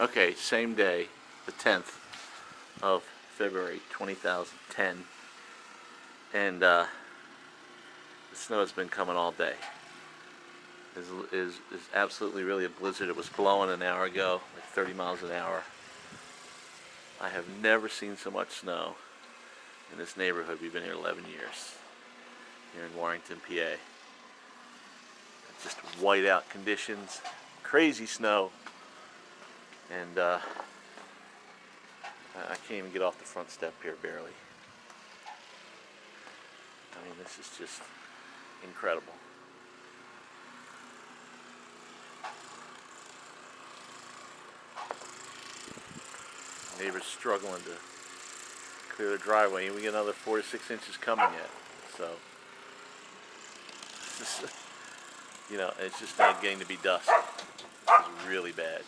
Okay, same day, the 10th of February 2010, and the snow has been coming all day. Is absolutely really a blizzard. It was blowing an hour ago, like 30 miles an hour. I have never seen so much snow in this neighborhood. We've been here 11 years, here in Warrington, PA. Just whiteout conditions, crazy snow, and I can't even get off the front step here, barely. I mean, this is just incredible. Neighbors struggling to clear the driveway, and we get another 4 to 6 inches coming yet. So, it's just, it's just not getting to be dusk. It's really bad.